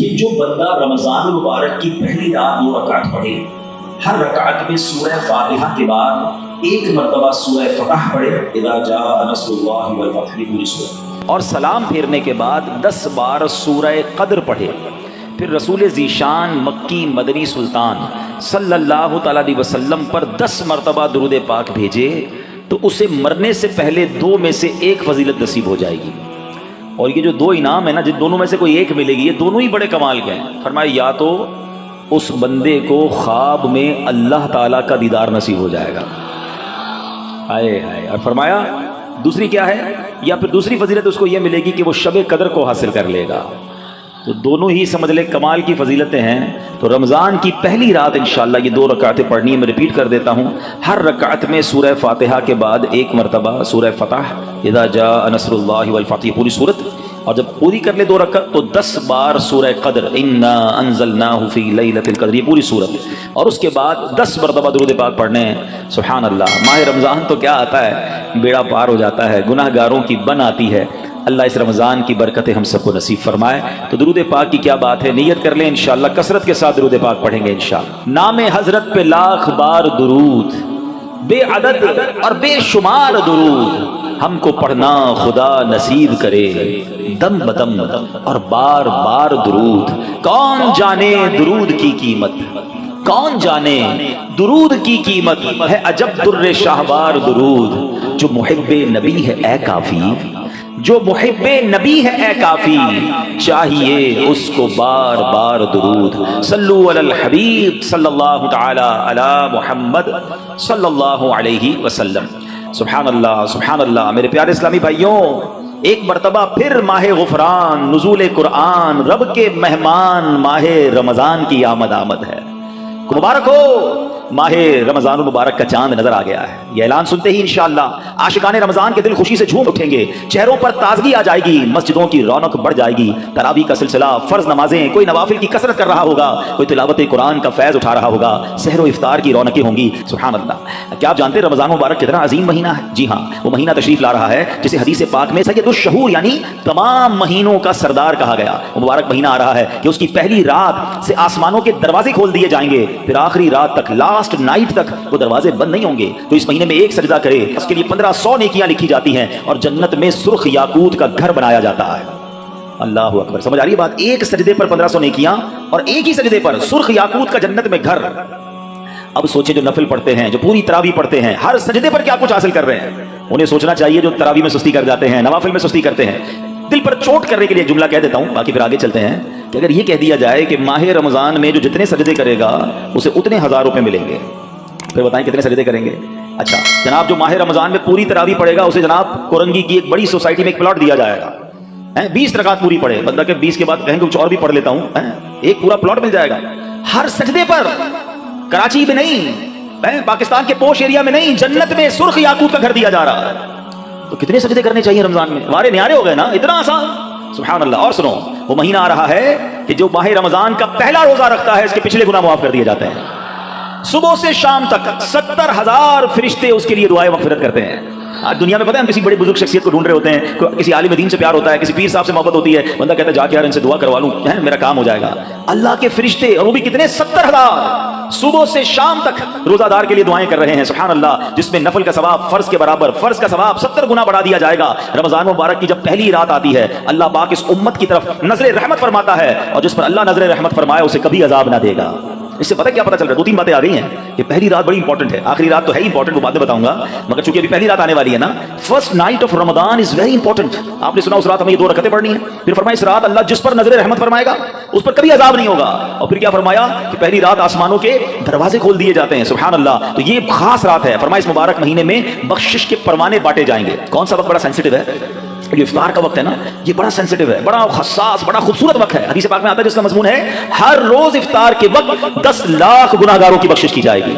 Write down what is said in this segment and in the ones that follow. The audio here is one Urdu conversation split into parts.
کہ جو بندہ رمضان المبارک کی پہلی رات 2 رکعت پڑھے، ہر رکعت میں سورہ فاتحہ کے بعد ایک مرتبہ سورہ فتح پڑھے، اذا جاء نصر اللہ والفتح، پوری سورہ، اور سلام پھیرنے کے بعد 10 بار سورہ قدر پڑھے، پھر رسول ذیشان مکی مدنی سلطان صلی اللہ تعالیٰ علیہ وسلم پر 10 مرتبہ درود پاک بھیجے، تو اسے مرنے سے پہلے 2 میں سے ایک فضیلت نصیب ہو جائے گی۔ اور یہ جو 2 انعام ہے نا، جن دونوں میں سے کوئی ایک ملے گی، یہ دونوں ہی بڑے کمال کے ہیں۔ فرمایا یا تو اس بندے کو خواب میں اللہ تعالیٰ کا دیدار نصیب ہو جائے گا، ہائے ہائے، اور فرمایا دوسری کیا ہے، یا پھر دوسری فضیلت اس کو یہ ملے گی کہ وہ شب قدر کو حاصل کر لے گا۔ تو دونوں ہی سمجھ لے کمال کی فضیلتیں ہیں۔ تو رمضان کی پہلی رات انشاءاللہ یہ 2 رکعتیں پڑھنی ہے، میں ریپیٹ کر دیتا ہوں، ہر رکعت میں سورہ فاتحہ کے بعد ایک مرتبہ سورہ فتح، اذا جاء نصر اللہ والفتح، پوری صورت، اور جب پوری کر لے 2 رکعت تو 10 بار سورہ قدر، انا انزلناہ فی لیلۃ القدر، یہ پوری صورت، اور اس کے بعد 10 مرتبہ درود پاک پڑھنے ہیں۔ سبحان اللہ، ماہ رمضان تو کیا آتا ہے، بیڑا پار ہو جاتا ہے، گناہ گاروں کی بن آتی ہے۔ اللہ اس رمضان کی برکتیں ہم سب کو نصیب فرمائے۔ تو درود پاک کی کیا بات ہے، نیت کر لیں انشاءاللہ کثرت کے ساتھ درود پاک پڑھیں گے انشاءاللہ۔ نام حضرت پہ لاکھ بار درود، بے عدد اور بے شمار درود ہم کو پڑھنا خدا نصیب کرے، دم بدم اور بار بار درود۔ کون جانے درود کی قیمت، کون جانے درود کی قیمت ہے، عجب در شاہوار درود، جو محب نبی ہے اے کافی، جو محب نبی ہے اے کافی، چاہیے اس کو بار بار درود۔ صلو علی الحبیب صلی اللہ تعالی علی محمد صلی اللہ علیہ وسلم۔ سبحان اللہ سبحان اللہ۔ میرے پیارے اسلامی بھائیوں، ایک مرتبہ پھر ماہ غفران، نزول قرآن، رب کے مہمان ماہ رمضان کی آمد ہے۔ مبارک ہو، ماہ رمضان المبارک کا چاند نظر آ گیا ہے۔ یہ اعلان سنتے ہی انشاءاللہ عاشقان رمضان کے دل خوشی سے جھوم اٹھیں گے، چہروں پر تازگی آ جائے گی، مسجدوں کی رونق بڑھ جائے گی، تراویح کا سلسلہ، فرض نمازیں، کوئی نوافل کی کثرت کر رہا ہوگا، کوئی تلاوت قرآن کا فیض اٹھا رہا ہوگا، سحر و افطار کی رونقیں ہوں گی۔ سبحان اللہ۔ کیا آپ جانتے ہیں رمضان مبارک کتنا عظیم مہینہ ہے؟ جی ہاں، وہ مہینہ تشریف لا رہا ہے جسے حدیث پاک میں سید الشہور یعنی تمام مہینوں کا سردار کہا گیا۔ وہ مبارک مہینہ آ رہا ہے کہ اس کی پہلی رات سے آسمانوں کے دروازے کھول دیے جائیں گے، پھر آخری رات تک، لاسٹ نائٹ تک وہ دروازے بند نہیں ہوں گے۔ تو اس مہینے میں ایک سجدہ کرے، اس کے لیے 1500 نیکیاں لکھی جاتی ہیں، اور جنت میں سرخ یاقوت کا گھر بنایا جاتا ہے۔ اللہ اکبر، سمجھ آ رہی ہے بات؟ ایک سجدے پر 1500 نیکیاں، اور ایک ہی سجدے پر سرخ یاقوت کا جنت میں گھر۔ اب سوچیں جو نفل پڑھتے ہیں، جو پوری تراویح پڑھتے ہیں، ہر سجدے پر کیا کچھ حاصل کر رہے ہیں، انہیں سوچنا چاہیے جو تراویح میں سستی کر جاتے ہیں، نوافل میں سستی کرتے ہیں۔ دل پر چوٹ کرنے کے لیے ایک جملہ کہہ دیتا ہوں، باقی پھر آگے چلتے ہیں، کہ اگر یہ کہہ دیا جائے کہ ماہ رمضان میں جو جتنے سجدے کرے گا اسے اتنے 1000 روپے ملیں گے، پھر بتائیں کتنے سجدے کریں گے؟ اچھا جناب، جو ماہ رمضان میں پوری تراویح پڑھے گا اسے جناب کورنگی کی ایک بڑی سوسائٹی میں ایک پلاٹ دیا جائے گا، 20 رکعت پوری پڑھے، بندہ کہ 20 کے بعد کہیں گے کچھ اور بھی پڑھ لیتا ہوں، ایک پورا پلاٹ مل جائے گا ہر سجدے پر۔ کراچی میں نہیں، پاکستان کے پوش ایریا میں نہیں، جنت میں سرخ یاقوت کا گھر دیا جا رہا ہے۔ تو کتنے سجدے کرنے چاہیے رمضان میں؟ وارے نیارے ہو گئے نا، اتنا آسان۔ سبحان اللہ۔ اور سنو، وہ مہینہ آ رہا ہے کہ جو ماہ رمضان کا پہلا روزہ رکھتا ہے اس کے پچھلے گناہ معاف کر دیے جاتے ہیں۔ صبح سے شام تک 70,000 فرشتے اس کے لیے دعائیں مغفرت کرتے ہیں۔ آج دنیا میں پتہ ہے ہم کسی بڑی بزرگ شخصیت کو ڈھونڈ رہے ہوتے ہیں، کسی عالم دین سے پیار ہوتا ہے، کسی پیر صاحب سے محبت ہوتی ہے، بندہ کہتا ہے جا کے یار ان سے دعا کروا لوں، میرا کام ہو جائے گا۔ اللہ کے فرشتے، اور وہ بھی کتنے، 70,000 صبح سے شام تک روزہ دار کے لیے دعائیں کر رہے ہیں۔ سبحان اللہ، جس میں نفل کا ثواب فرض کے برابر، فرض کا ثواب 70 گنا بڑھا دیا جائے گا۔ رمضان مبارک کی جب پہلی رات آتی ہے، اللہ پاک اس امت کی طرف نظر رحمت فرماتا ہے، اور جس پر اللہ نظر رحمت فرمائے اسے کبھی عذاب نہ دے گا۔ اس سے پتہ کیا پتہ چل رہا ہے؟ 2-3 باتیں آ گئی ہیں کہ پہلی رات بڑی امپورٹنٹ ہے، آخری رات تو ہے امپورٹنٹ، وہ بعد میں بتاؤں گا، مگر چونکہ ابھی پہلی رات آنے والی ہے نا، first night of Ramzan is very important. آپ نے سنا اس رات ہمیں یہ 2 رکعتیں پڑھنی ہیں، پھر فرمایا اس رات اللہ جس پر نظر رحمت فرمائے گا اس پر کبھی عذاب نہیں ہوگا، اور پھر کیا فرمایا کہ پہلی رات آسمانوں کے دروازے کھول دیے جاتے ہیں۔ سبحان اللہ۔ تو یہ خاص رات ہے، فرمایا اس مبارک مہینے میں بخشش کے پروانے بانٹے جائیں گے۔ کون سا وقت بڑا سینسٹیو ہے؟ یہ افطار کا وقت ہے نا، یہ بڑا سینسٹیو ہے، بڑا حساس، بڑا خوبصورت وقت ہے۔ حدیث پاک میں آتا ہے جس کا مضمون ہے ہر روز افطار کے وقت 10 لاکھ گناہگاروں کی بخشش کی جائے گی،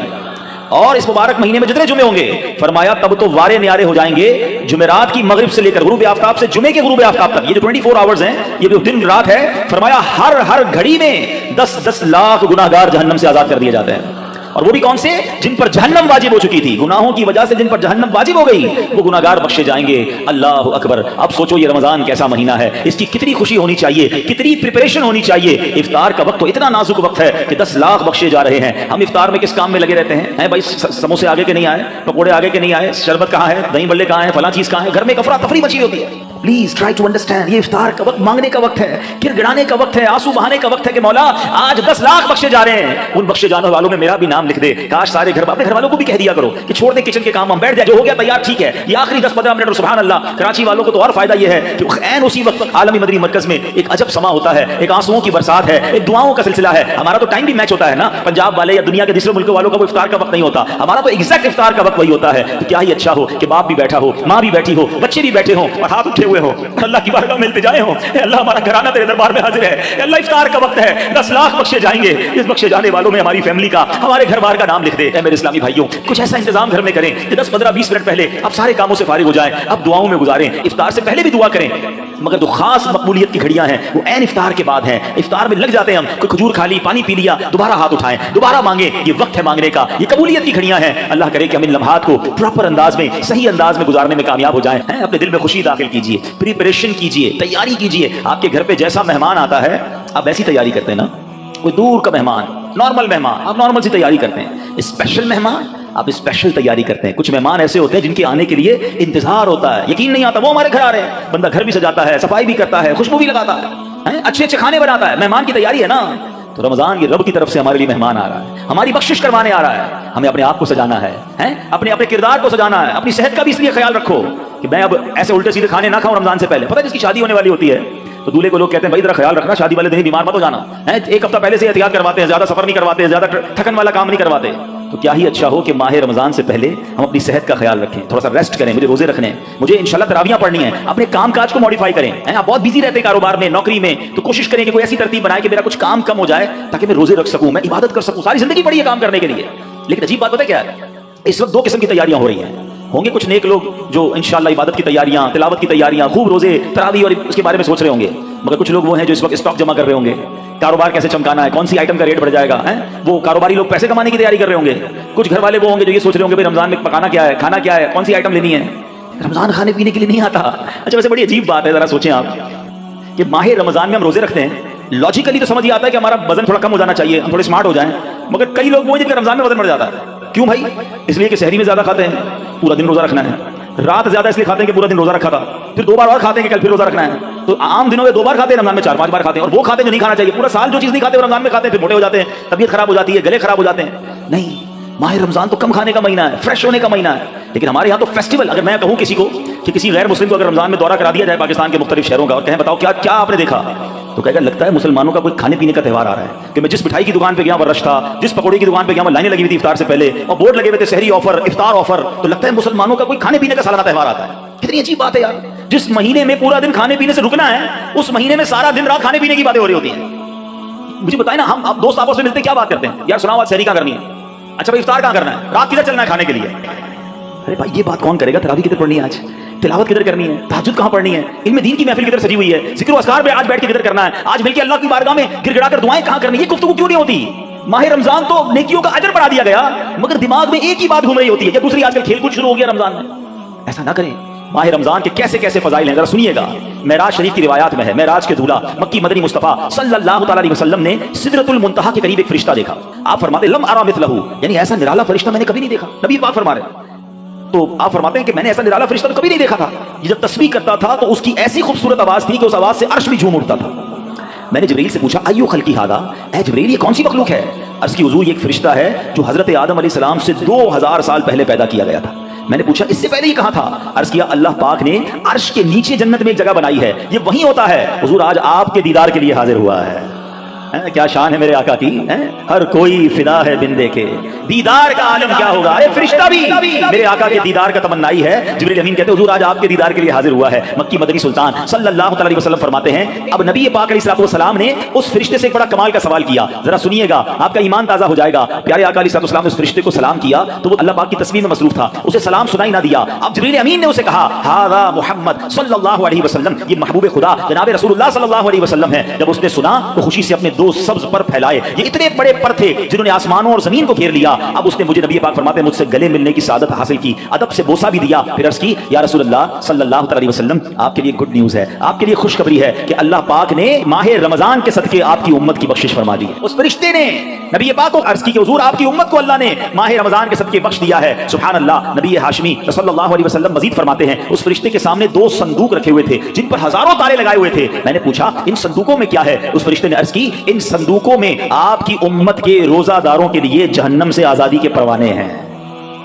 اور اس مبارک مہینے میں جتنے جمعے ہوں گے فرمایا تب تو وارے نیارے ہو جائیں گے، جمعرات کی مغرب سے لے کر غروب آفتاب سے جمعے کے غروب آفتاب تک، یہ جو 24 آورز ہیں، یہ جو دن رات ہے، فرمایا ہر گھڑی میں 10 لاکھ گناہگار جہنم سے آزاد کر دیے جاتے ہیں۔ اور وہ بھی کون سے؟ جن پر جہنم واجب ہو چکی تھی، گناہوں کی وجہ سے جن پر جہنم واجب ہو گئی وہ گناہگار بخشے جائیں گے۔ اللہ اکبر۔ اب سوچو یہ رمضان کیسا مہینہ ہے، اس کی کتنی خوشی ہونی چاہیے، کتنی پریپریشن ہونی چاہیے۔ افطار کا وقت تو اتنا نازک وقت ہے کہ 10 لاکھ بخشے جا رہے ہیں۔ ہم افطار میں کس کام میں لگے رہتے ہیں بھائی؟ سموسے آگے کے نہیں آئے، پکوڑے آگے کے نہیں آئے، شربت کہاں ہے، دہی بلے کہاں ہے، فلاں چیز کہاں ہے، گھر میں افراتفری مچی ہوتی ہے۔ پلیز ٹرائی ٹو انڈرسٹینڈ، یہ افطار کا وقت مانگنے کا وقت ہے، گڑگڑانے کا وقت ہے، آنسو بہانے کا وقت ہے کہ مولا آج 10 لاکھ بخشے جا رہے ہیں۔ ان بخشے جانے والوں میں میرا بھی نام لکھ دے۔ کاش سارے اپنے گھر والوں کو بھی کہہ دیا کرو کہ چھوڑ دیں کچن کے کام، ہم بیٹھ جائیں، جو ہو گیا تیار ٹھیک ہے، یہ آخری 10-15 منٹ۔ اور سبحان اللہ، کراچی والوں کو تو اور فائدہ یہ ہے کہ عین اسی وقت عالمی مدنی مرکز میں ایک عجب سما ہوتا ہے، ایک آنسوؤں کی برسات ہے، ایک دعاؤں کا سلسلہ ہے۔ ہمارا تو ٹائم بھی میچ ہوتا ہے نا، پنجاب والے یا دنیا کے دوسرے ملکوں والوں کا وہ افطار کا وقت نہیں ہوتا، ہمارا تو ایگزیکٹ افطار کا وقت وہی ہوتا ہے۔ تو کیا ہی اچھا ہو کہ باپ بھی بیٹھا ہو، ماں بھی بیٹھی ہو، بچے بھی بیٹھے ہوں اور ہاتھ اٹھے ہوئے ہو، اللہ کی بارگاہ میں التجائے ہوں، اے اللہ ہمارا گھرانہ تیرے دربار میں حاضر ہے، اے اللہ افطار کا وقت ہے، 10 لاکھ بخشے جائیں گے، اس بخشے جانے والوں میں ہماری فیملی کا، ہمارے گھر بار کا نام لکھ دے۔ اے میرے اسلامی بھائیوں، کچھ ایسا انتظام گھر میں کریں کہ 10-15-20 منٹ پہلے اب سارے کاموں سے فارغ ہو جائیں، اب دعاؤں میں گزاریں، افطار سے پہلے بھی دعا کریں، مگر جو خاص مقبولیت کی گھڑیاں ہیں وہ عین افطار کے بعد ہیں۔ افطار میں لگ جاتے ہیں ہم، کوئی کھجور کھا لی، پانی پی لیا، دوبارہ ہاتھ اٹھائیں، دوبارہ مانگیں، یہ وقت ہے مانگنے کا، یہ قبولیت کی گھڑیاں ہیں۔ اللہ کرے کہ ہم ان لمحات کو پراپر انداز میں، صحیح انداز میں گزارنے میں کامیاب ہو جائیں۔ اپنے دل میں خوشی داخل کیجئے، پریپریشن کیجئے، تیاری کیجئے۔ آپ کے گھر پہ جیسا مہمان آتا ہے آپ ایسی تیاری کرتے ہیں نا، کوئی دور کا مہمان، نارمل مہمان، آپ نارمل سی تیاری کرتے ہیں، اسپیشل مہمان آپ اسپیشل تیاری کرتے ہیں۔ کچھ مہمان ایسے ہوتے ہیں جن کے آنے کے لیے انتظار ہوتا ہے، یقین نہیں آتا وہ ہمارے گھر آ رہے ہیں۔ بندہ گھر بھی سجاتا ہے، صفائی بھی کرتا ہے، خوشبو بھی لگاتا ہے، اچھے اچھے کھانے بناتا ہے، مہمان کی تیاری ہے نا۔ تو رمضان یہ رب کی طرف سے ہمارے لیے مہمان آ رہا ہے، ہماری بخشش کروانے آ رہا ہے۔ ہمیں اپنے آپ کو سجانا ہے، اپنے کردار کو سجانا ہے، اپنی صحت کا بھی اس لیے خیال رکھو کہ میں اب ایسے الٹے سیدھے کھانے نہ کھاؤں رمضان سے پہلے۔ پتہ ہے جس کی شادی ہونے والی ہوتی ہے تو دولہے کو لوگ کہتے ہیں بھائی ذرا خیال رکھنا، شادی والے دن ہی بیمار مت ہو جانا، ایک ہفتہ پہلے سے احتیاط کرواتے ہیں، زیادہ سفر نہیں کرواتے، زیادہ تھکن والا کام نہیں کرواتے۔ تو کیا ہی اچھا ہو کہ ماہ رمضان سے پہلے ہم اپنی صحت کا خیال رکھیں، تھوڑا سا ریسٹ کریں، مجھے روزے رکھنے ہیں، مجھے انشاءاللہ تراویحاں پڑھنی ہیں، اپنے کام کاج کو ماڈیفائی کریں۔ آپ بہت بزی رہتے ہیں کاروبار میں، نوکری میں، تو کوشش کریں کہ کوئی ایسی ترتیب بنائے کہ میرا کچھ کام کم ہو جائے تاکہ میں روزے رکھ سکوں، میں عبادت کر سکوں۔ ساری زندگی پڑی ہے کام کرنے کے لیے، لیکن عجیب بات پتہ کیا ہے، اس وقت 2 قسم کی تیاریاں ہو رہی ہیں۔ ہوں گے کچھ نیک لوگ جو انشاءاللہ عبادت کی تیاریاں، تلاوت کی تیاریاں، خوب روزے تراویح اور اس کے بارے میں سوچ رہے ہوں گے، مگر کچھ لوگ وہ ہیں جو اس وقت اسٹاک جمع کر رہے ہوں گے، کاروبار کیسے چمکانا ہے، کون سی آئٹم کا ریٹ بڑھ جائے گا، وہ کاروباری لوگ پیسے کمانے کی تیاری کر رہے ہوں گے۔ کچھ گھر والے وہ ہوں گے جو یہ سوچ رہے ہوں گے بھائی رمضان میں پکانا کیا ہے، کھانا کیا ہے، کون سی آئٹم لینی ہے۔ رمضان کھانے پینے کے لیے نہیں آتا۔ اچھا ویسے بڑی عجیب بات ہے، ذرا سوچیں آپ کہ ماہ رمضان میں ہم روزے رکھتے ہیں، لاجیکلی تو سمجھ یہ آتا ہے کہ ہمارا وزن تھوڑا کم ہو جانا چاہیے، ہم تھوڑے اسمارٹ ہو جائیں، مگر کئی لوگ وہ ہیں جن کا رمضان میں وزن بڑھ جاتا ہے۔ کیوں بھائی؟ اس لیے کہ سحری میں زیادہ کھاتے ہیں، پورا دن روزہ رکھنا ہے، رات زیادہ اس لیے کھاتے ہیں کہ پورا دن روزہ رکھا تھا، پھر 2 بار اور کھاتے ہیں کہ کل پھر روزہ رکھنا ہے۔ تو عام دنوں میں 2 بار کھاتے ہیں، رمضان میں 4-5 بار کھاتے ہیں، اور وہ کھاتے ہیں جو نہیں کھانا چاہیے۔ پورا سال جو چیز نہیں کھاتے وہ رمضان میں کھاتے ہیں، پھر موٹے ہو جاتے ہیں، طبیعت خراب ہو جاتی ہے، گلے خراب ہو جاتے ہیں۔ نہیں، ماہ رمضان تو کم کھانے کا مہینہ ہے، فریش ہونے کا مہینہ ہے۔ لیکن ہمارے یہاں تو فیسٹیول، اگر میں کہوں کسی کو کہ کسی غیر مسلم کو اگر رمضان میں دورہ کرا دیا جائے پاکستان کے مختلف شہروں کا اور کہیں بتاؤ کیا آپ نے دیکھا، تو کہے گا لگتا ہے مسلمانوں کا کوئی کھانے پینے کا تہوار آ رہا ہے کہ میں جس مٹھائی کی دکان پہ گیا وہ رش تھا، جس پکوڑے کی دکان پہ گیا وہ لائنیں لگی ہوئی تھی افطار سے پہلے اور بورڈ لگے ہوئے تھے سحری آفر، افطار آفر، تو لگتا ہے مسلمانوں کا کوئی کھانے پینے کا سالانہ تہوار آتا ہے۔ کتنی عجیب بات ہے یار، جس مہینے میں پورا دن کھانے پینے سے رکنا ہے اس مہینے میں سارا دن رات کھانے پینے کی باتیں ہو رہی ہوتی ہیں۔ مجھے بتائیں نا، ہم دوست آپس میں ملتے کیا بات کرتے ہیں؟ یار سناؤ آج سحری کہاں کرنی ہے، اچھا بھائی افطار کہاں کرنا ہے، رات کدھر چلنا ہے کھانے کے لیے۔ ارے بھائی یہ بات کون کرے گا؟ تراویح کدھر پڑھنی ہے آج، تلاوت کدھر کرنی ہے، تہجد کہاں پڑھنی ہے، علم دین کی محفل کدھر سجی ہوئی ہے، ذکر و اذکار پہ آج بیٹھ کے کدھر کرنا ہے، آج مل کے اللہ کی بارگاہ میں گر گڑا کر دعائیں کہاں کرنی ہے، یہ گفتگو کیوں نہیں ہوتی؟ ماہ رمضان تو نیکیوں کا اجر بڑھا دیا گیا، مگر دماغ میں ایک ہی بات گھوم رہی ہوتی ہے کہ دوسری آج کل کھیل کود شروع ہو گیا رمضان میں۔ ایسا نہ کریں، ماہ رمضان کے کیسے کیسے فضائل ہیں ذرا سنیے گا۔ معراج شریف کی روایات میں ہے، معراج کے دولہ مکی مدنی مصطفیٰ صلی اللہ تعالی علیہ وسلم نے سدرۃ المنتہا کے قریب ایک فرشتہ دیکھا۔ آپ فرماتے لم ارا مثلہ، یعنی ایسا نرالا فرشتہ میں نے کبھی نہیں دیکھا۔ نبی پاک فرما رہے ہیں، تو آپ فرماتے ہیں کہ میں نے ایسا نرالا فرشتہ تو کبھی نہیں دیکھا تھا، یہ جب تسبیح کرتا تھا تو اس کی ایسی خوبصورت آواز تھی کہ اس آواز سے عرش بھی جھوم اٹھتا تھا۔ میں نے جبریل سے پوچھا ایو خلقی ھذا، اے جبریل یہ کون سی مخلوق ہے؟ عرض کی حضور یہ ایک فرشتہ ہے جو حضرت آدم علیہ السلام سے 2000 سال پہلے پیدا کیا گیا تھا۔ میں نے پوچھا اس سے پہلے یہ کہاں تھا؟ عرض کیا اللہ پاک نے عرش کے نیچے جنت میں ایک جگہ بنائی ہے، یہ وہیں ہوتا ہے۔ حضور آج آپ کے دیدار کے لیے حاضر ہوا ہے۔ کیا شان ہے میرے آقا کی، ہر کوئی فدا ہے بن دیکھے، دیدار کا عالم کیا ہوگا۔ اے فرشتہ بھی میرے آقا کے دیدار کا تمنائی ہے۔ جبریل امین کہتے ہیں حضور آج آپ کے دیدار کے لیے حاضر ہوا ہے۔ مکی مدنی سلطان صلی اللہ علیہ وسلم فرماتے ہیں اب نبی پاک علیہ السلام نے اس فرشتے سے ایک بڑا کمال کا سوال کیا، ذرا سنیے گا آپ کا ایمان تازہ ہو جائے گا۔ پیارے آقا علیہ السلام نے اس فرشتے کو سلام کیا تو وہ اللہ پاک کی تسبیح میں مصروف تھا، اسے سلام سنائی نہ دیا۔ اب جبریل امین نے اسے کہا ھذا محمد صلی اللہ علیہ وسلم، یہ محبوب خدا جناب رسول اللہ صلی اللہ علیہ وسلم ہے۔ جب اس نے سنا تو خوشی سے اپنے 2 سبز پر پھیلائے، یہ اتنے بڑے پر تھے جنہوں نے آسمانوں اور زمین کو گھیر لیا۔ اب اس نے مجھے نبی پاک فرماتے ہیں مجھ سے گلے ملنے کی سعادت حاصل کی، ادب سے بوسہ بھی دیا، پھر عرض کی یا رسول اللہ صلی اللہ علیہ وسلم آپ کے لیے گڈ نیوز ہے، آپ کے لیے خوشخبری ہے کہ اللہ پاک نے ماہ رمضان کے صدقے آپ کی امت کی بخشش فرما دی ہے۔ اس فرشتے نے نبی پاک کو عرض کی کہ حضور آپ کی امت کو اللہ نے ماہ رمضان کے صدقے بخش دیا ہے۔ سبحان اللہ، نبی ہاشمی صلی اللہ علیہ وسلم مزید فرماتے ہیں اس فرشتے کے سامنے 2 صندوق رکھے ہوئے تھے جن پر ہزاروں تالے لگائے ہوئے تھے۔ میں نے پوچھا ان صندوقوں میں کیا ہے؟ اس فرشتے نے عرض کی ان صندوقوں میں آپ کی امت کے روزہ داروں کے لیے جہنم سے آزادی کے پروانے ہیں۔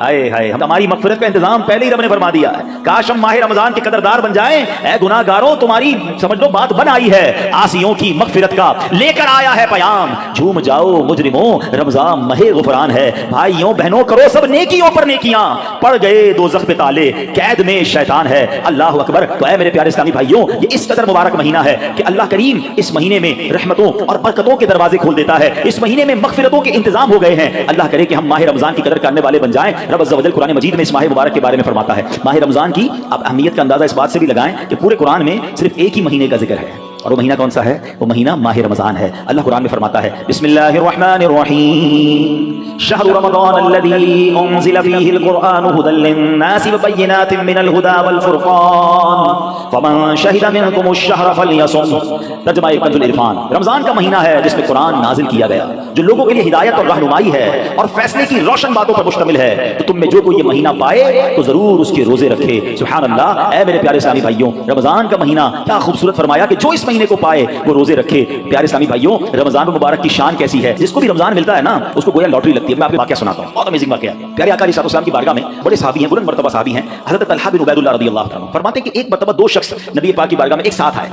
آئے ہائے، ہماری مغفرت کا انتظام پہلے ہی رب نے فرما دیا ہے۔ کاش ہم ماہ رمضان کے قدردار بن جائیں۔ اے گناہگاروں، تمہاری سمجھ لو بات بن آئی ہے، عاصیوں کی مغفرت کا لے کر آیا ہے پیام۔ جھوم جاؤ مجرموں، رمضان ماہ غفران ہے۔ بھائیوں بہنوں، کرو سب نیکیوں پر نیکیاں، پڑ گئے دوزخ پہ تالے، قید میں شیطان ہے۔ اللہ اکبر۔ تو اے میرے پیارے اسلامی بھائیوں، یہ اس قدر مبارک مہینہ ہے کہ اللہ کریم اس مہینے میں رحمتوں اور برکتوں کے دروازے کھول دیتا ہے۔ اس مہینے میں مغفرتوں کے انتظام ہو گئے ہیں۔ اللہ کرے کہ ہم ماہ رمضان کی قدر کرنے والے بن جائیں۔ رب عز و جل قرآن مجید میں اس ماہ مبارک کے بارے میں فرماتا ہے۔ ماہ رمضان کی اب اہمیت کا اندازہ اس بات سے بھی لگائیں کہ پورے قرآن میں صرف ایک ہی مہینے کا ذکر ہے، اور وہ مہینہ کون سا ہے؟ وہ مہینہ ماہ رمضان ہے۔ اللہ قرآن میں فرماتا ہے بسم اللہ الرحمن الرحیم شہر رمضان الذی انزل فیہ القرآن ھدی للناس وبینات من الھدی والفرقان فمن شہد منکم الشہر فلیصم۔ ترجمہ کنز العرفان، رمضان کا مہینہ ہے جس میں قرآن نازل کیا گیا، جو لوگوں کے لیے ہدایت اور رہنمائی ہے اور فیصلے کی روشن باتوں پر مشتمل ہے۔ تو تم میں جو کوئی یہ مہینہ پائے تو ضرور اس کے روزے رکھے۔ سبحان اللہ۔ اے میرے پیارے اسلامی بھائیوں، رمضان کا مہینہ کیا خوبصورت فرمایا کہ جو اس مہینے کو پائے وہ روزے رکھے۔ پیارے اسلامی بھائیوں، رمضان مبارک کی شان کیسی ہے؟ جس کو بھی رمضان ملتا ہے نا اس کو گویا لاٹری لگتی ہے۔ میں آپ کو واقعہ سناتا ہوں، بہت امیزنگ واقعہ ہے۔ پیارے آقا علیہ الصلوۃ والسلام کی بارگاہ میں بڑے صحابی ہیں، بلند مرتبہ صحابی ہیں، حضرت طلحہ بن عبید اللہ رضی اللہ عنہ فرماتے ہیں کہ ایک مرتبہ 2 شخص نبی پاک کی بارگاہ میں ایک ساتھ آئے،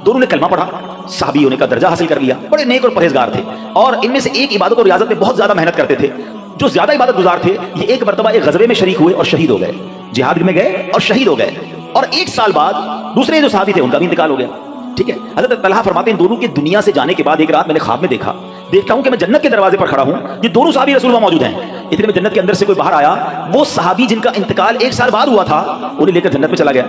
دونوں نے کلمہ پڑھا، صحابی ہونے کا درجہ حاصل کر لیا، بڑے نیک اور پرہیزگار تھے، اور ان میں سے ایک عبادت اور ریاضت میں بہت زیادہ محنت کرتے تھے۔ جو زیادہ عبادت گزار تھے یہ ایک مرتبہ ایک غزوے میں شریک ہوئے اور شہید ہو گئے، جہاد میں گئے اور شہید ہو گئے، اور 1 سال بعد دوسرے جو صحابی تھے ان کا بھی انتقال ہو گیا۔ ٹھیک ہے، حضرت طلحہ فرماتے ہیں ان دونوں کے دنیا سے جانے کے بعد ایک رات میں نے خواب میں دیکھتا ہوں کہ میں جنت کے دروازے پر کھڑا ہوں، یہ دونوں صحابی رسول اللہ موجود ہیں۔ اتنے میں جنت کے اندر سے کوئی باہر آیا، وہ صحابی جن کا انتقال 1 سال بعد ہوا تھا انہیں لے کر جنت میں چلا گیا۔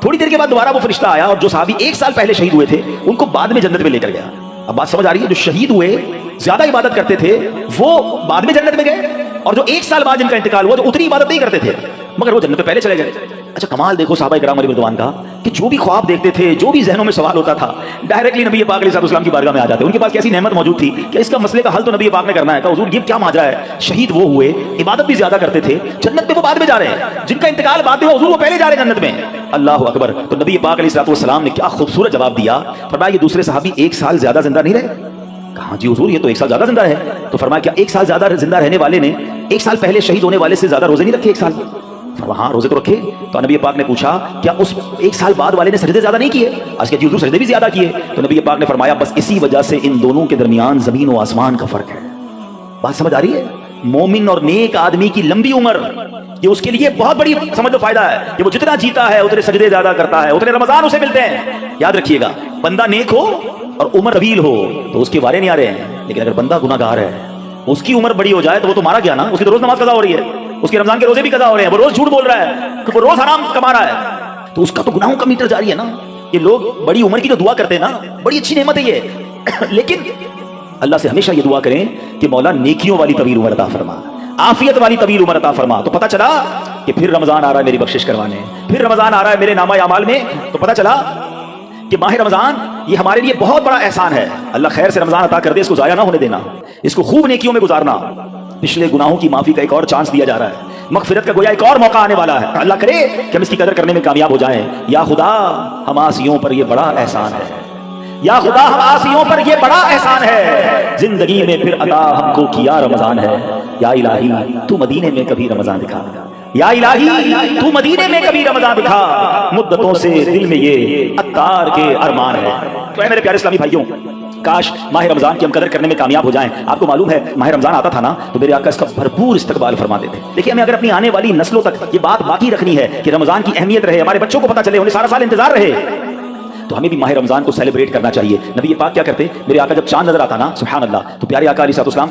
تھوڑی دیر کے بعد دوبارہ وہ فرشتہ آیا اور جو صحابی 1 سال پہلے شہید ہوئے تھے ان کو بعد میں جنت میں لے کر گیا۔ اب بات سمجھ آ رہی ہے؟ جو شہید ہوئے زیادہ عبادت کرتے تھے وہ بعد میں جنت میں گئے، اور جو 1 سال بعد جن کا انتقال ہوا جو اتنی عبادت نہیں کرتے تھے مگر وہ جنت میں پہلے چلے گئے۔ اچھا کمال دیکھو صحابہ کرام علیہ رضوان کا کہ جو بھی خواب دیکھتے تھے، جو بھی ذہنوں میں سوال ہوتا تھا، ڈائریکٹلی نبی پاک علیہ السلام کی بارگاہ میں آ جاتے۔ ان کے پاس کیسی نعمت موجود تھی کہ اس کا مسئلے کا حل تو نبی پاک نے کرنا ہے۔ کہ حضور یہ کیا ماجرا ہے؟ شہید وہ ہوئے، عبادت بھی زیادہ کرتے تھے، جنت میں وہ بعد میں جا رہے ہیں، جن کا انتقال بعد میں ہوا حضور وہ پہلے جا رہے ہیں جنت میں۔ اللہ اکبر۔ تو نبی پاک علیہ السلام نے کیا خوبصورت جواب دیا، فرمایا یہ دوسرے صحابی 1 سال زیادہ زندہ نہیں رہے؟ کہا جی حضور یہ تو 1 سال زیادہ زندہ ہے۔ تو فرمایا کیا 1 سال زیادہ زندہ رہنے والے نے 1 سال پہلے شہید ہونے والے سے زیادہ روزے نہیں رکھے 1 سال؟ ہاں روزے تو رکھے۔ تو نبی پاک نے پوچھا کیا اس 1 سال بعد والے نے سجدے زیادہ نہیں کیے؟ آج کے جی حضور سجدے بھی زیادہ کیے۔ تو نبی پاک نے فرمایا بس اسی وجہ سے ان دونوں کے درمیان زمین و آسمان کا فرق ہے۔ بات سمجھ آ رہی ہے؟ مومن اور نیک آدمی کی لمبی عمر یہ اس کے لیے بہت بڑی سمجھ لو فائدہ ہے کہ وہ جتنا جیتا ہے اتنے سجدے زیادہ کرتا ہے، اتنے رمضان اسے ملتے ہیں۔ یاد رکھیے گا، بندہ نیک ہو اور عمر طویل ہو تو اس کے وارے نہیں آ رہے ہیں، لیکن اگر بندہ گناہ گار ہے اس کی عمر بڑی ہو جائے تو وہ تو مارا گیا نا، اس کی تو روز نماز قضا ہو رہی ہے، اس کے رمضان کے روزے بھی قضا ہو رہے ہیں، وہ روز جھوٹ بول رہا ہے کہ وہ روز حرام کما رہا ہے، تو اس کا تو گناہوں کا میٹر جاری ہے نا۔ یہ لوگ بڑی عمر کی جو دعا کرتے ہیں نا، بڑی اچھی نعمت ہے یہ، لیکن اللہ سے ہمیشہ یہ دعا کریں کہ مولا نیکیوں والی طویل عمر عطا فرما، عافیت والی طویل عمر عطا فرما۔ تو پتہ چلا کہ پھر رمضان آ رہا ہے میری بخشش کروانے، پھر رمضان آ رہا ہے میرے نامہ اعمال میں، تو پتہ چلا کہ ماہ رمضان یہ ہمارے لیے بہت بڑا احسان ہے۔ اللہ خیر سے رمضان عطا کر دے، اس کو ضائع نہ ہونے دینا، اس کو خوب نیکیوں میں گزارنا۔ پچھلے گناہوں کی معافی کا ایک اور چانس دیا جا رہا ہے، مغفرت کا گویا ایک اور موقع آنے والا ہے۔ اللہ کرے کہ ہم اس کی قدر کرنے میں کامیاب ہو جائیں۔ یا خدا ہم عاصیوں پر یہ بڑا احسان ہے، یا خدا ہم عاصیوں پر یہ بڑا احسان ہے، زندگی میں پھر عطا ہم کو کیا رمضان ہے۔ یا الہی تو مدینے میں کبھی رمضان دکھا، یا الہی تو مدینے میں کبھی رمضان دکھا، مدتوں سے دل میں یہ عطار کے ارمان ہے۔ تو اے میرے پیارے اسلامی بھائیوں، کاش ماہ رمضان کی ہم قدر کرنے میں کامیاب ہو جائیں۔ آپ کو معلوم ہے ماہ رمضان آتا تھا نا تو میرے آقا اس کا بھرپور استقبال فرماتے تھے۔ دیکھیے ہمیں اگر اپنی آنے والی نسلوں تک یہ بات باقی رکھنی ہے کہ رمضان کی اہمیت رہے، ہمارے بچوں کو پتہ چلے، انہیں سارا سال انتظار رہے، تو ہمیں بھی ماہ رمضان کو سیلیبریٹ کرنا چاہیے۔ نبی پاک کیا کرتے؟ میرے آقا جب چاند نظر آتا نا سبحان اللہ، تو پیارے آقا علیہ السلام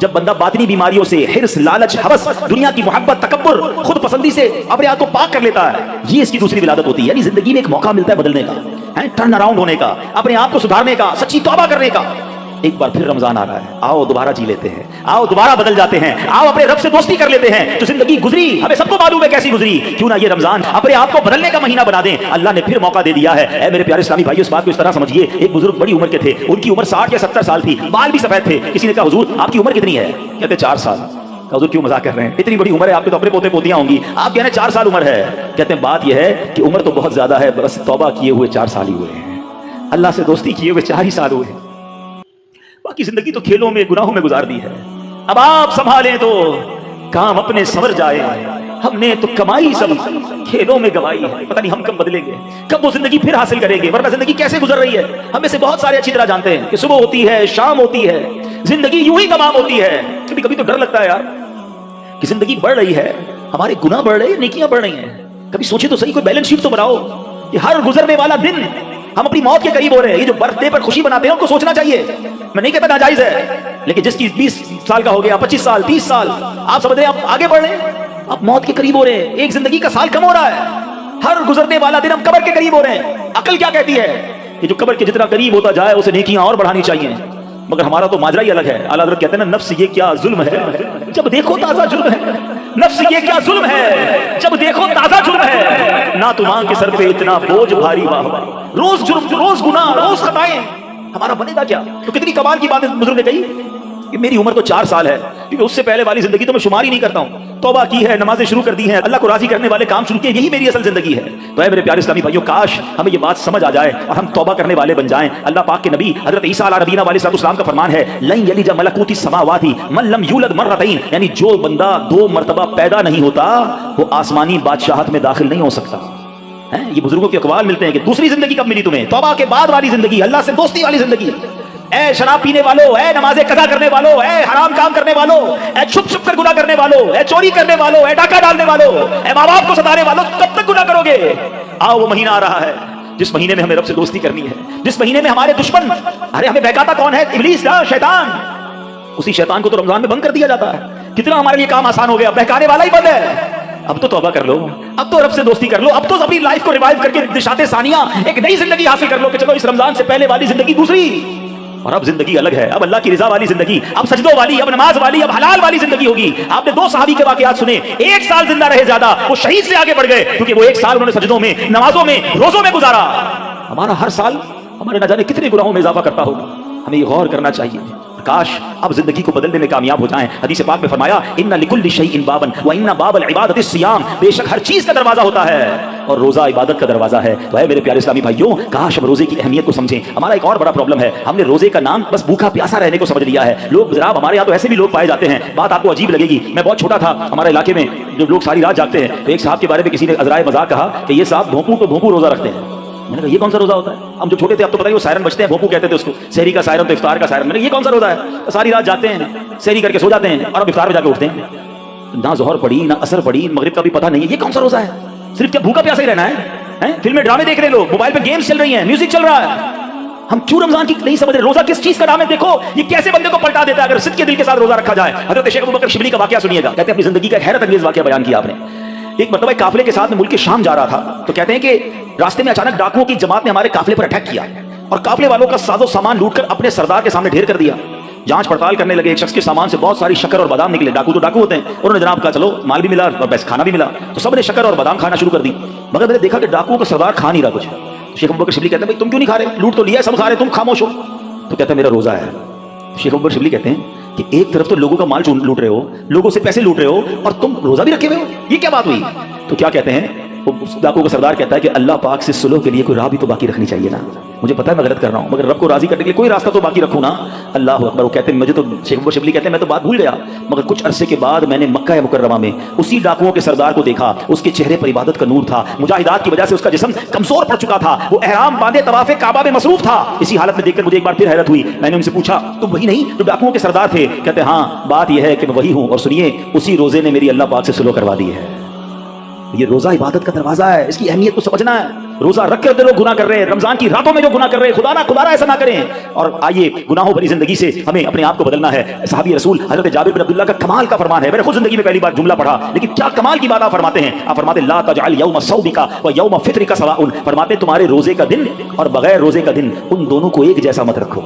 جب بندہ باطنی بیماریوں سے، حرص، لالچ، ہوس، دنیا کی محبت، تکبر، خود پسندی سے اپنے آپ کو پاک کر لیتا ہے، یہ اس کی دوسری ولادت ہوتی ہے. یعنی زندگی میں ایک موقع ملتا ہے بدلنے کا، ٹرن اراؤنڈ ہونے کا، اپنے آپ کو سدھارنے کا، سچی توبہ کرنے کا. ایک بار پھر رمضان آ رہا ہے، آؤ دوبارہ جی لیتے ہیں، آؤ دوبارہ بدل جاتے ہیں، آؤ اپنے رب سے دوستی کر لیتے ہیں. جو زندگی گزری ہمیں سب کو معلوم ہے کیسی گزری، کیوں نہ یہ رمضان اپنے آپ کو بدلنے کا مہینہ بنا دیں. اللہ نے پھر موقع دے دیا ہے. اے میرے پیارے اسلامی بھائیو، اس بات کو اس طرح سمجھیے، ایک بزرگ بڑی عمر کے تھے، ان کی عمر 60 یا 70 سال تھی، بال بھی سفید تھے. کسی نے کہا حضور آپ کی عمر کتنی ہے؟ کہتے 4 سال. حضور کیوں مذاق کر رہے ہیں، اتنی بڑی عمر ہے آپ کے تو اپنے پوتے پوتیاں ہوں گی، آپ کہہ رہے ہیں 4 سال عمر ہے. کہتے ہیں بات یہ ہے کہ عمر تو بہت زیادہ ہے، بس توبہ کیے ہوئے 4 سال ہی ہوئے ہیں، اللہ سے دوستی کیے ہوئے 4 ہی سال ہوئے ہیں، باقی زندگی تو کھیلوں میں، گناہوں میں گزار دی ہے. اب آپ سنبھالیں تو کام اپنے سنور جائے، ہم نے تو کمائی سب کھیلوں میں گوائی ہے. پتہ نہیں ہم کب بدلیں گے، کب وہ زندگی پھر حاصل کریں گے، ورنہ زندگی کیسے گزر رہی ہے. ہم میں سے بہت سارے اچھی طرح جانتے ہیں کہ صبح ہوتی ہے، شام ہوتی ہے، زندگی یوں ہی تمام ہوتی ہے. کبھی کبھی تو ڈر لگتا ہے یار کہ زندگی بڑھ رہی ہے، ہمارے گناہ بڑھ رہے ہیں، نیکیاں بڑھ رہی ہیں. کبھی سوچے تو صحیح، کوئی بیلنس شیٹ تو بناؤ کہ ہر گزرنے والا دن ہم اپنی موت کے قریب ہو رہے ہیں. یہ جو برتھ ڈے پر خوشی مناتے ہیں ان کو سوچنا چاہیے. میں نہیں کہتا ناجائز ہے، لیکن جس کی 20 سال کا ہو گیا، 25 سال، 30 سال، آپ سمجھ رہے ہیں آپ آگے بڑھ رہے ہیں، آپ موت کے قریب ہو رہے ہیں. ایک زندگی کا سال کم ہو رہا ہے، ہر گزرنے والا دن ہم قبر کے قریب ہو رہے ہیں. عقل کیا کہتی ہے کہ جو قبر کے جتنا قریب ہوتا جائے اسے نیکیاں اور بڑھانی چاہیے. مگر ہمارا تو ماجرا ہی الگ ہے. اعلیٰ حضرت کہتے ہیں نا، نفس یہ کیا ظلم ہے جب دیکھو تازہ جرم ہے. نفس یہ کیا ظلم ہے جب دیکھو تازہ جرم ہے. نہ تو ماں کے سر پہ اتنا بوجھ بھاری، واہ واہ، روز جرم، روز گناہ، روز خطائیں، ہمارا بنے گا کیا؟ تو کتنی کمال کی بات بزرگ نے کہی کہ میری عمر تو 4 سال ہے، کیونکہ اس سے پہلے والی زندگی تو میں شمار ہی نہیں کرتا ہوں. توبہ کی ہے، نمازیں شروع کر دی ہیں، اللہ کو راضی کرنے والے کام شروع کیے، یہی میری اصل زندگی ہے. تو اے میرے پیارے اسلامی بھائیو، کاش ہمیں یہ بات سمجھ آ جائے اور ہم توبہ کرنے والے بن جائیں. اللہ پاک کے نبی حضرت عیسیٰ علیہ نبینا علیہ السلام کا فرمان ہے، لن یلج ملکوت السماوات من لم یولد مرتین، یعنی جو بندہ 2 مرتبہ پیدا نہیں ہوتا وہ آسمانی بادشاہت میں داخل نہیں ہو سکتا. یہ بزرگوں کے اقوال ملتے ہیں کہ دوسری زندگی کب ملی تمہیں؟ توبہ کے بعد والی زندگی، اللہ سے دوستی والی زندگی. اے شراب پینے والوں، اے نمازیں قضا کرنے والوں، اے حرام کام کرنے والوں، اے چھپ چھپ کر گناہ کرنے والوں، اے چوری کرنے والوں، اے ڈاکہ ڈالنے والوں، اے ماں باپ کو ستانے والوں، کب تک گناہ کرو گے؟ آؤ وہ مہینہ آ رہا ہے جس مہینے میں ہمیں رب سے دوستی کرنی ہے، جس مہینے میں ہمارے دشمن، ارے ہمیں بہکاتا کون ہے؟ ابلیس، شیطان. اسی شیطان کو تو رمضان میں بند کر دیا جاتا ہے. کتنا ہمارے لیے کام آسان ہو گیا، بہکانے والا ہی بند ہے. اب تو توبہ کر لو، اب تو رب سے دوستی کر لو، اب تو اپنی لائف کو ریوائیو کر کے نشاط ثانیہ ایک نئی زندگی حاصل کر لو کہ چلو اس رمضان سے پہلے والی زندگی دوسری، اور اب زندگی الگ ہے. اب اللہ کی رضا والی زندگی، اب سجدوں والی، اب نماز والی، اب حلال والی زندگی ہوگی. آپ نے 2 صحابی کے واقعات سنے، 1 سال زندہ رہے زیادہ، وہ شہید سے آگے بڑھ گئے کیونکہ وہ 1 سال انہوں نے سجدوں میں، نمازوں میں، روزوں میں گزارا. ہمارا ہر سال ہمارے نہ جانے کتنے گناہوں میں اضافہ کرتا ہوگا. ہمیں یہ غور کرنا چاہیے. کاش اب زندگی کو بدلنے میں کامیاب ہو جائیں. حدیث پاک میں فرمایا، ان لکل شیء بابا وان باب العبادۃ الصیام، بے شک ہر چیز کا دروازہ ہوتا ہے اور روزہ عبادت کا دروازہ ہے. تو اے میرے پیارے اسلامی بھائیوں، کاش ہم روزے کی اہمیت کو سمجھیں. ہمارا ایک اور بڑا پرابلم ہے، ہم نے روزے کا نام بس بھوکا پیاسا رہنے کو سمجھ لیا ہے. لوگ جناب ہمارے یہاں تو ایسے بھی لوگ پائے جاتے ہیں، بات آپ کو عجیب لگے گی. میں بہت چھوٹا تھا، ہمارے علاقے میں جو لوگ ساری رات جاگتے ہیں، تو ایک صاحب کے بارے میں کسی نے عذرائے مذاق کہا کہ یہ صاحب بھوپو تو بھوپو روزہ رکھتے ہیں. میں نے کہا یہ کون سا روزہ ہوتا ہے؟ ہم جو چھوٹے تھے اب تو پتہ ہی وہ سائرن بجتے ہیں، بھوپو کہتے تھے اس کو، سحری کا سائرن تو افطار کا سائرن. میں نے کہا یہ کون سا روزہ ہے؟ ساری رات جاتے ہیں، سحری کر کے سو جاتے ہیں اور اب افطار میں جا کے اٹھتے ہیں. نہ ظہر پڑی نہ اثر پڑی، مغرب کا بھی پتہ نہیں ہے. یہ کون سا روزہ ہے؟ صرف کیا بھوکا پیاسا ہی رہنا ہے؟ فلمیں ڈرامے دیکھ رہے لوگ، موبائل پہ گیمز چل رہی ہیں، میوزک چل رہا ہے. ہم کیوں رمضان کی نہیں سمجھ رہے؟ روزہ کس چیز کا نام ہے؟ دیکھو یہ کیسے بندے کو پلٹا دیتا ہے اگر صدق کے دل کے ساتھ روزہ رکھا جائے. حضرت شیخ ابو بکر شبلی کا واقعہ سنیے گا. کہتے ہیں اپنی زندگی کا ایک حیرت انگیز واقعہ بیان کیا آپ نے. ایک مرتبہ قافلے کے ساتھ میں ملک کے شام جا رہا تھا، تو کہتے ہیں کہ راستے میں اچانک ڈاکوؤں کی جماعت نے ہمارے قافلے پر اٹیک کیا اور قافلے والوں کا ساز و سامان لوٹ کر اپنے سردار کے سامنے ڈھیر کر دیا. جانچ پڑتال کرنے لگے، ایک شخص کے سامان سے بہت ساری شکر اور بادام نکلے. ڈاکو تو ڈاکو ہوتے ہیں. انہوں نے جناب کہا چلو مال بھی ملا اور بس کھانا بھی ملا، تو سب نے شکر اور بادام کھانا شروع کر دی. مگر میں نے دیکھا کہ ڈاکوؤں کا سردار کھا نہیں رہا کچھ. شیخ ابو بکر شبلی کہتے ہیں بھائی تم کیوں نہیں کھا رہے؟ لوٹ تو لیا، سب کھا رہے، تم خاموش ہو. تو کہتا ہے میرا روزہ ہے. شیخ ابو بکر شبلی کہتے ہیں کہ ایک طرف تو لوگوں کا مال لوٹ رہے ہو، لوگوں سے پیسے لوٹ رہے ہو، اور تم روزہ بھی رکھے ہوئے ہو، یہ کیا بات ہوئی؟ تو کیا کہتے ہیں ڈاکو کا سردار کہتا ہے کہ اللہ پاک سے صلح کے لیے کوئی راہ بھی تو باقی رکھنی چاہیے نا. مجھے پتا ہے میں غلط کر رہا ہوں، مگر رب کو راضی کرنے کے لیے کوئی راستہ تو باقی رکھوں نا. اللہ اکبر. وہ کہتے ہیں مجھے تو شیخ ابو شبلی کہتے ہیں میں تو بات بھول گیا، مگر کچھ عرصے کے بعد میں نے مکہ مکرمہ میں اسی ڈاکوؤں کے سردار کو دیکھا. اس کے چہرے پر عبادت کا نور تھا، مجاہدات کی وجہ سے اس کا جسم کمزور پڑ چکا تھا، وہ احرام باندھے طواف کعبہ میں مصروف تھا. اسی حالت میں دیکھ کر مجھے ایک بار پھر حیرت ہوئی. میں نے ان سے پوچھا تم وہی نہیں جو ڈاکوؤں کے سردار تھے؟ کہتے ہاں بات یہ ہے کہ میں وہی ہوں، اور سنیے اسی روزے نے میری اللہ پاک سے صلح کروا دی ہے. یہ روزہ عبادت کا دروازہ ہے، اس کی اہمیت کو سمجھنا ہے. روزہ رکھ کر لوگ گناہ کر رہے ہیں، رمضان کی راتوں میں جو گناہ کر رہے ہیں، خدا نہ ایسا نہ کریں. اور آئیے گناہوں بھری زندگی سے ہمیں اپنے آپ کو بدلنا ہے. صحابی رسول حضرت جابر بن عبداللہ کا کمال کا فرمان ہے. میں نے خود زندگی میں پہلی بار جملہ پڑھا، لیکن کیا کمال کی بات آپ فرماتے ہیں. آپ فرماتے لا تجعل یوم صومک و یوم فطرک سواء. فرماتے تمہارے روزے کا دن اور بغیر روزے کا دن ان دونوں کو ایک جیسا مت رکھو.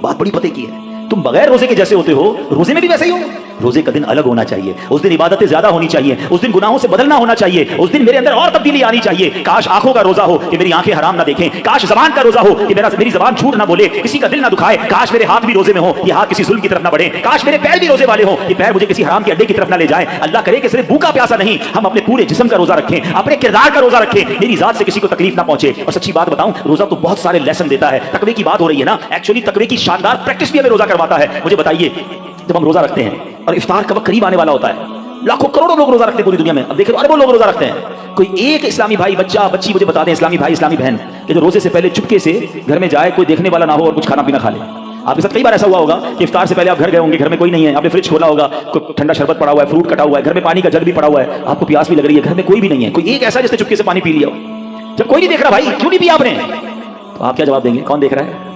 بات بڑی پتے کی ہے. تم بغیر روزے کے جیسے ہوتے ہو، روزے میں بھی ویسے ہی ہو. روزے کا دن الگ ہونا چاہیے، اس دن عبادتیں زیادہ ہونی چاہیے، اس دن گناہوں سے بدلنا ہونا چاہیے، اس دن میرے اندر اور تبدیلی آنی چاہیے. کاش آنکھوں کا روزہ ہو کہ میری آنکھیں حرام نہ دیکھیں، کاش زبان کا روزہ ہو کہ میری زبان جھوٹ نہ بولے، کسی کا دل نہ دکھائے. کاش میرے ہاتھ بھی روزے میں ہو، یہ ہاتھ کسی ظلم کی طرف نہ بڑھے. کاش میرے پیر بھی روزے والے ہوں، یہ پیر مجھے کسی حرام کے اڈے کی طرف نہ لے جائیں. اللہ کرے کہ صرف بھوکا پیاسا نہیں، ہم اپنے پورے جسم کا روزہ رکھیں، اپنے کردار کا روزہ رکھیں، میری ذات سے کسی کو تکلیف نہ پہنچے. اور سچی بات بتاؤں، روزہ تو بہت سارے لیسن دیتا ہے. تقوی کی بات ہو رہی ہے نا، ایکچولی تقوی کی شاندار پریکٹس بھی ہمیں روزہ کرواتا ہے. مجھے بتائیے، جب ہم روزہ رکھتے ہیں اور افطار کا وقت قریب آنے والا ہوتا ہے، لاکھوں کروڑوں لوگ روزہ رکھتے ہیں پوری دنیا میں. اب دیکھیں اربوں لوگ روزہ رکھتے ہیں. کوئی ایک اسلامی بھائی، بچہ بچی مجھے بتا دیں، اسلامی بھائی اسلامی بہن کہ جو روزے سے پہلے چپکے سے گھر میں جائے، کوئی دیکھنے والا نہ ہو اور کچھ کھانا پینا کھا لے. آپ کے ساتھ کئی بار ایسا ہوا ہوگا کہ افطار سے پہلے آپ گھر گئے ہوں گے، گھر میں کوئی نہیں ہے، آپ نے فریج کھولا ہوگا، کوئی ٹھنڈا شربت پڑا ہوا ہے، فروٹ کٹا ہوا ہے، گھر میں پانی کا جگ بھی پڑا ہوا ہے، آپ کو پیاس بھی لگ رہی ہے، گھر میں کوئی بھی نہیں ہے، کوئی ایک ایسا جس نے چپکے سے پانی پی لیا ہو. جب کوئی نہیں دیکھ رہا، بھائی کیوں نہیں پیا آپ نے، تو آپ کیا جواب دیں گے؟ کون دیکھ رہا ہے؟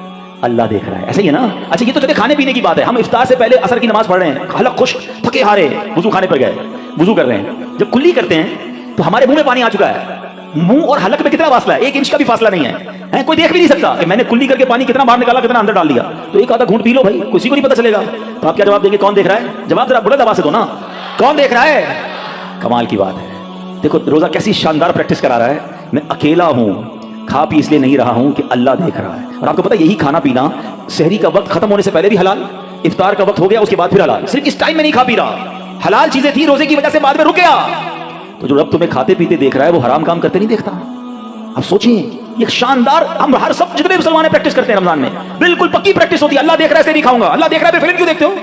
اللہ دیکھ رہا ہے. ایسا ہی ہے نا. اچھا یہ تو چلے کھانے پینے کی بات ہے. ہم افطار سے پہلے عصر کی نماز پڑھ رہے ہیں، حلق خشک، تھکے ہارے، وضو خانے پر گئے، وضو کر رہے ہیں. جب کلی کرتے ہیں تو ہمارے منہ میں پانی آ چکا ہے. منہ اور حلق میں کتنا فاصلہ ہے؟ 1 انچ کا بھی فاصلہ نہیں ہے. کوئی دیکھ بھی نہیں سکتا کہ میں نے کلی کر کے پانی کتنا باہر نکالا، کتنا اندر ڈال دیا. تو ایک آدھا گھونٹ پی لو بھائی، کسی کو نہیں پتہ چلے گا. تو آپ کیا جواب دیں گے؟ کون دیکھ رہا ہے؟ جواب ذرا بڑے دبا سے دو نا. کون دیکھ رہا ہے؟ کمال کی بات ہے. دیکھو روزہ کیسی شاندار پریکٹس کرا رہا ہے. میں اکیلا ہوں، کھا پی اس لیے نہیں رہا ہوں کہ اللہ دیکھ رہا ہے. اور آپ کو پتہ یہی کھانا پینا سحری کا وقت ختم ہونے سے پہلے بھی حلال، افطار کا وقت ہو گیا اس کے بعد پھر حلال. صرف اس ٹائم میں نہیں کھا پی رہا. حلال چیزیں تھی، روزے کی وجہ سے بعد میں رک گیا. تو جو رب تمہیں کھاتے پیتے دیکھ رہا ہے وہ حرام کام کرتے نہیں دیکھتا. اب سوچیں، یہ شاندار، ہم ہر سب جتنے مسلمان پریکٹس کرتے ہیں رمضان میں، بالکل پکی پریکٹس ہوتی ہے. اللہ دیکھ رہا ہے اس لیے نہیں کھاؤں گا. اللہ دیکھ رہا ہے پھر فلم کیوں دیکھتے ہو؟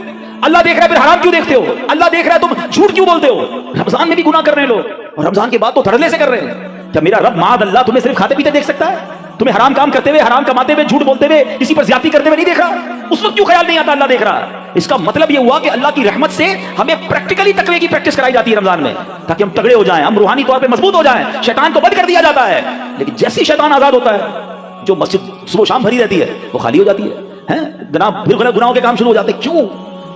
اللہ دیکھ رہا ہے پھر حرام کیوں دیکھتے ہو؟ اللہ دیکھ رہا ہے تم جھوٹ کیوں بولتے ہو؟ رمضان میں بھی گناہ کر رہے ہیں لوگ، اور رمضان کے بعد تو دھڑلے سے کر رہے ہیں. کیا میرا رب معاذ اللہ تمہیں صرف کھاتے پیتے دیکھ سکتا ہے؟ تمہیں حرام کام کرتے ہوئے، حرام کماتے ہوئے، جھوٹ بولتے ہوئے، کسی پر زیادتی کرتے ہوئے نہیں دیکھ رہا؟ اس وقت کیوں خیال نہیں آتا اللہ دیکھ رہا ہے؟ اس کا مطلب یہ ہوا کہ اللہ کی رحمت سے ہمیں پریکٹیکلی تقوی کی پریکٹس کرائی جاتی ہے رمضان میں، تاکہ ہم تگڑے ہو جائیں، ہم روحانی طور پہ مضبوط ہو جائیں. شیطان کو بند کر دیا جاتا ہے. لیکن جیسی شیطان آزاد ہوتا ہے، جو مسجد صبح و شام بھری رہتی ہے وہ خالی ہو جاتی ہے. جناب پھر گناہوں کے کام شروع ہو جاتے ہیں. کیوں؟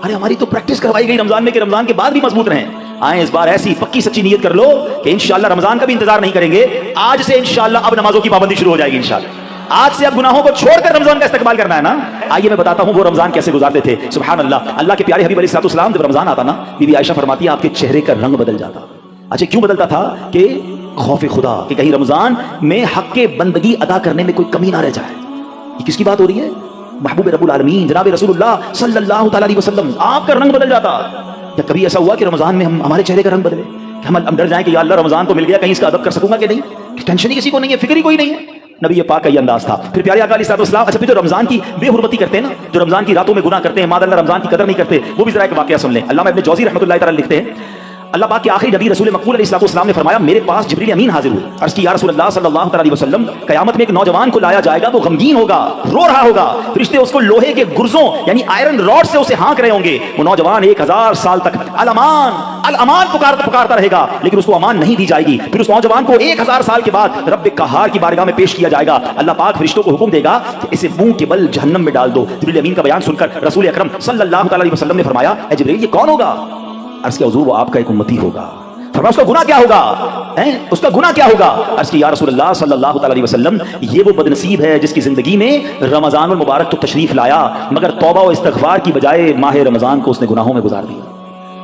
ارے ہماری تو پریکٹس کروائی گئی رمضان میں کہ رمضان کے بعد بھی مضبوط رہیں. آئیں اس بار ایسی پکی سچی نیت کر لو کہ انشاءاللہ رمضان کا بھی انتظار نہیں کریں گے. آج سے انشاءاللہ اب نمازوں کی پابندی شروع ہو جائے گی انشاءاللہ. آج سے اب گناہوں کو چھوڑ کر رمضان کا استقبال کرنا ہے نا. آئیے میں بتاتا ہوں وہ رمضان کیسے گزارتے تھے. سبحان اللہ. اللہ کے پیارے حبیب علیہ السلام جب رمضان آتا نا، بی بی عائشہ فرماتی ہے آپ کے چہرے کا رنگ بدل جاتا. اچھا کیوں بدلتا تھا؟ کہ خوف خدا، کہ کہیں رمضان میں حق کے بندگی ادا کرنے میں کوئی کمی نہ رہ جائے. یہ کس کی بات ہو رہی ہے؟ محبوب رب العالمین جناب رسول اللہ صلی اللہ تعالی علیہ وسلم، آپ کا رنگ بدل جاتا. یا کبھی ایسا ہوا کہ رمضان میں ہمارے چہرے کا رنگ بدلے کہ ہم ڈر جائیں کہ یا اللہ رمضان تو مل گیا، کہیں اس کا ادب کر سکوں گا کہ نہیں؟ ٹینشن ہی کسی کو نہیں ہے، فکر ہی کوئی نہیں ہے. نبی پاک کا یہ انداز تھا. پھر پیارے آقا علیہ السلام. اچھا پھر جو رمضان کی بے حرمتی کرتے ہیں نا، جو رمضان کی راتوں میں گناہ کرتے ہیں، ماذ اللہ رمضان کی قدر نہیں کرتے، وہ بھی ذرا ایک واقعہ سن لیں. علامہ ابن جوزی رحمۃ اللہ تعالی لکھتے ہیں، اللہ پاک کے آخری نبی رسول مقبول علیہ السلام نے فرمایا میرے پاس جبریل امین حاضر ہوئے. عرض کی یا رسول اللہ صلی اللہ علیہ وسلم، قیامت میں ایک نوجوان کو لایا جائے گا، وہ غمگین ہوگا، رو رہا ہوگا. فرشتے اس کو لوہے کے گرزوں یعنی آئرن راڈ سے اسے ہانک رہے ہوں گے. وہ نوجوان 1000 سال تک الامان الامان پکارتا رہے گا، لیکن اس کو امان نہیں دی جائے گی. پھر اس نوجوان کو 1000 سال کے بعد رب قہار کی بارگاہ میں پیش کیا جائے گا. اللہ پاک فرشتوں کو حکم دے گا کہ اسے منہ کے بل جہنم میں ڈال دو. جبریل امین کا بیان سن کر رسول اکرم صلی اللہ علیہ وسلم نے فرمایا اے جبریل یہ کون ہوگا؟ عرض کیا حضور وہ آپ کا ایک امتی ہوگا. فرمایا اس کا گناہ کیا ہوگا؟ اس کا گناہ کیا ہوگا؟ عرض کی یا رسول اللہ صلی اللہ علیہ وسلم یہ وہ بدنصیب ہے جس کی زندگی میں رمضان المبارک تو تشریف لایا مگر توبہ و استغفار کی بجائے ماہ رمضان کو اس نے گناہوں میں گزار دیا.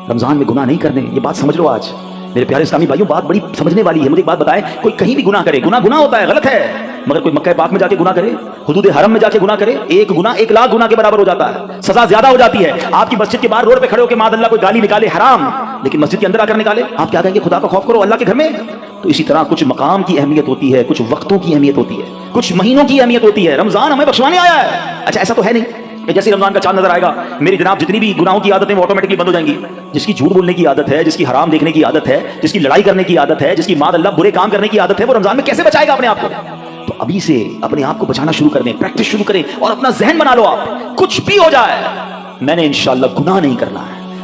رمضان میں گناہ نہیں کرنے، یہ بات سمجھ لو. آج میرے پیارے اسلامی بھائیوں بات بڑی سمجھنے والی ہے. مجھے ایک بات بتائیں، کوئی کہیں بھی گناہ کرے، گناہ ہوتا ہے، غلط ہے، مگر کوئی مکہ پاک میں جا کے گناہ کرے، حدود حرم میں جا کے گناہ کرے، ایک گناہ 1,00,000 گناہ کے برابر ہو جاتا ہے، سزا زیادہ ہو جاتی ہے. آپ کی مسجد کے باہر روڈ پہ کھڑے ہو کے ماذ اللہ کوئی گالی نکالے حرام، لیکن مسجد کے اندر آ کر نکالے، آپ کیا کہیں گے؟ خدا کا خوف کرو اللہ کے گھر میں. تو اسی طرح کچھ مقام کی اہمیت ہوتی ہے، کچھ وقتوں کی اہمیت ہوتی ہے، کچھ مہینوں کی اہمیت ہوتی ہے. رمضان ہمیں بخشوانے آیا ہے. اچھا ایسا تو ہے نہیں کہ جیسے رمضان کا چاند نظر آئے گا میری جناب جتنی بھی گناہوں کی عادتیں وہ آٹومیٹکلی بند ہو جائیں گی. جس کی جھوٹ بولنے کی عادت ہے، جس کی حرام دیکھنے کی عادت ہے، جس کی لڑائی کرنے کی عادت ہے، جس کی ماذ اللہ برے کام کرنے کی عادت ہے، وہ رمضان میں کیسے بچائے گا اپنے آپ کو؟ تو ابھی سے اپنے آپ کو بچانا شروع کر دیں، پریکٹس شروع کریں اور اپنا ذہن بنا لو. آپ کچھ بھی ہو جائے میں نے انشاءاللہ گناہ نہیں کرنا ہے.